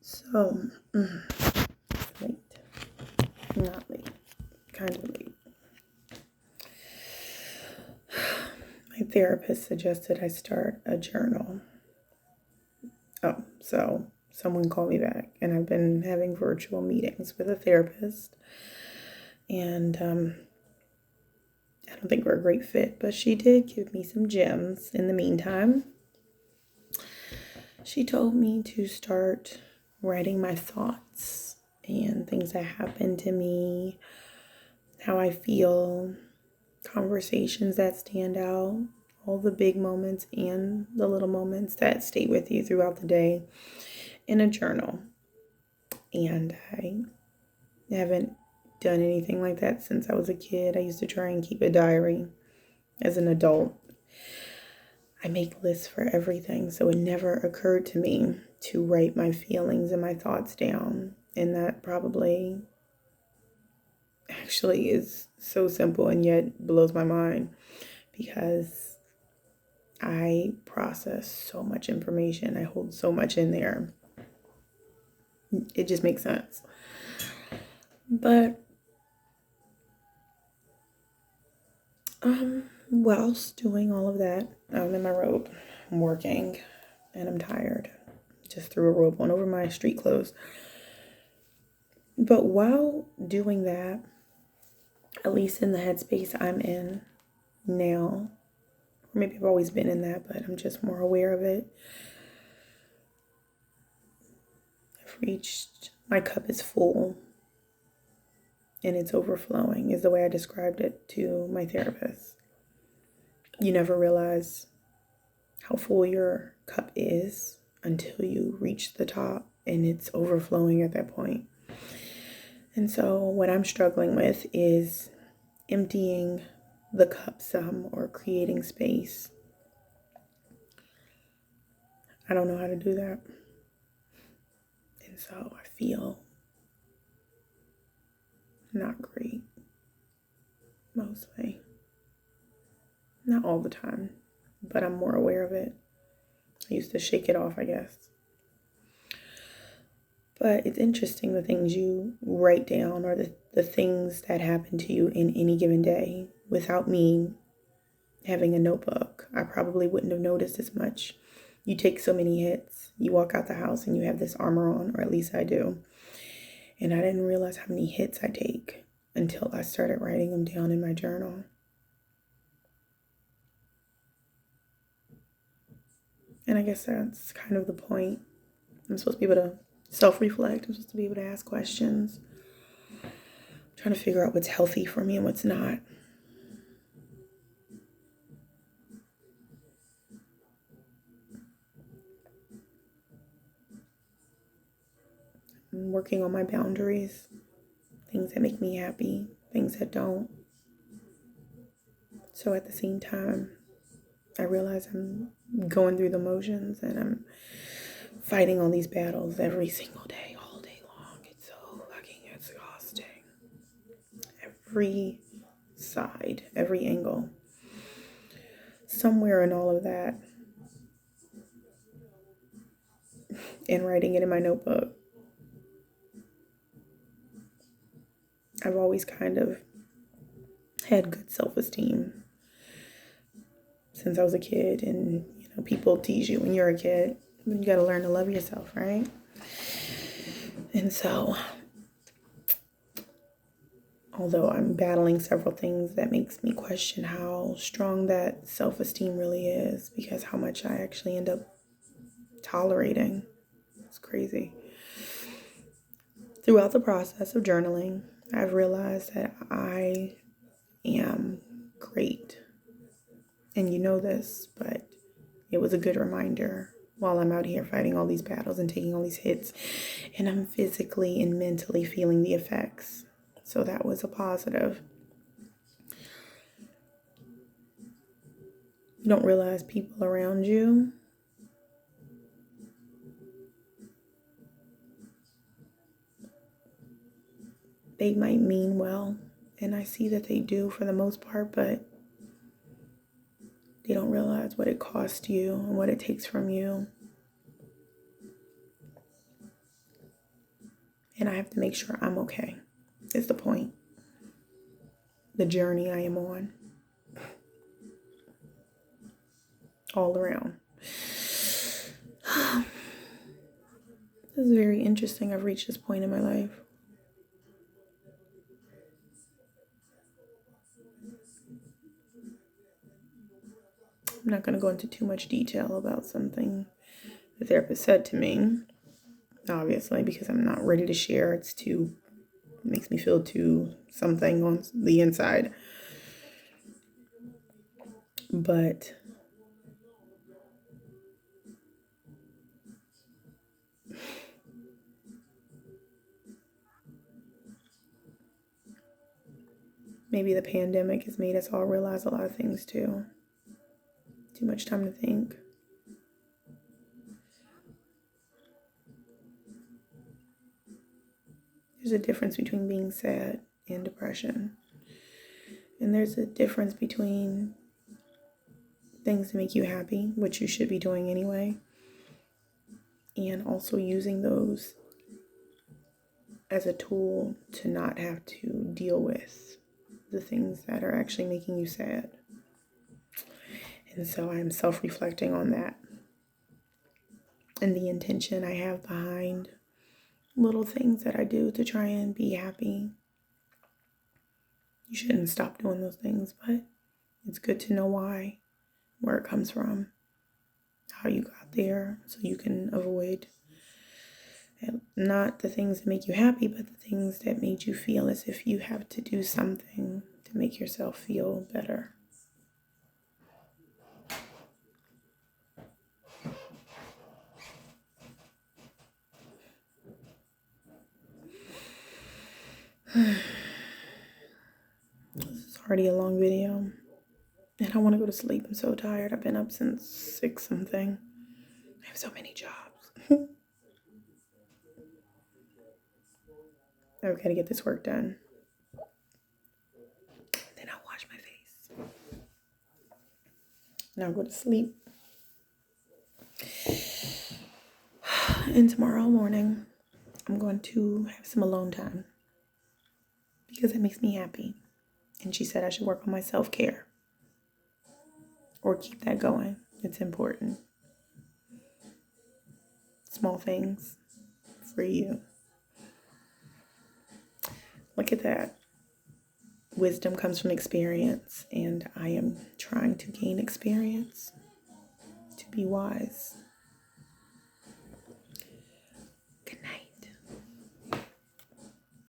So, late. Not late. Kind of late. My therapist suggested I start a journal. So someone called me back, and I've been having virtual meetings with a therapist. And I don't think we're a great fit, but she did give me some gems in the meantime. She told me to start writing my thoughts and things that happen to me, how I feel, conversations that stand out, all the big moments and the little moments that stay with you throughout the day in a journal. And I haven't done anything like that since I was a kid. I used to try and keep a diary as an adult. I make lists for everything, so it never occurred to me to write my feelings and my thoughts down. And that probably actually is so simple and yet blows my mind, because I process so much information. I hold so much in there. It just makes sense. But whilst doing all of that, I'm in my robe, I'm working, and I'm tired. Just threw a robe on over my street clothes. But while doing that, at least in the headspace I'm in now, or maybe I've always been in that, but I'm just more aware of it. My cup is full and it's overflowing, is the way I described it to my therapist. You never realize how full your cup is until you reach the top and it's overflowing at that point. And so what I'm struggling with is emptying the cup some, or creating space. I don't know how to do that. And so I feel not great, mostly. Not all the time, but I'm more aware of it. I used to shake it off, I guess. But it's interesting, the things you write down, or the things that happen to you in any given day. Without me having a notebook, I probably wouldn't have noticed as much. You take so many hits. You walk out the house and you have this armor on, or at least I do. And I didn't realize how many hits I take until I started writing them down in my journal. And I guess that's kind of the point. I'm supposed to be able to self-reflect. I'm supposed to be able to ask questions. I'm trying to figure out what's healthy for me and what's not. I'm working on my boundaries. Things that make me happy, things that don't. So at the same time, I realize I'm going through the motions and I'm fighting all these battles every single day, all day long. It's so fucking exhausting. Every side, every angle. Somewhere in all of that, and writing it in my notebook, I've always kind of had good self-esteem since I was a kid. And, people tease you when you're a kid. You got to learn to love yourself, right? And so, although I'm battling several things, that makes me question how strong that self-esteem really is, because how much I actually end up tolerating. It's crazy. Throughout the process of journaling, I've realized that I am great. And you know this, but it was a good reminder while I'm out here fighting all these battles and taking all these hits, and I'm physically and mentally feeling the effects. So that was a positive. You don't realize people around you they might mean well, and I see that they do for the most part, but they don't realize what it costs you and what it takes from you. And I have to make sure I'm okay, is the point. The journey I am on. All around. This is very interesting. I've reached this point in my life. I'm not going to go into too much detail about something the therapist said to me, obviously, because I'm not ready to share. It makes me feel too something on the inside. But maybe the pandemic has made us all realize a lot of things too. Too much time to think. There's a difference between being sad and depression. And there's a difference between things to make you happy, which you should be doing anyway, and also using those as a tool to not have to deal with the things that are actually making you sad. And so I'm self-reflecting on that and the intention I have behind little things that I do to try and be happy. You shouldn't stop doing those things, but it's good to know why, where it comes from, how you got there, so you can avoid not the things that make you happy, but the things that made you feel as if you have to do something to make yourself feel better. This is already a long video, and I want to go to sleep. I'm so tired. I've been up since 6 something. I have so many jobs. I've got to get this work done. Then I'll wash my face. Now I'll go to sleep. And tomorrow morning, I'm going to have some alone time because it makes me happy. And she said I should work on my self-care or keep that going. It's important. Small things for you. Look at that. Wisdom comes from experience, and I am trying to gain experience to be wise.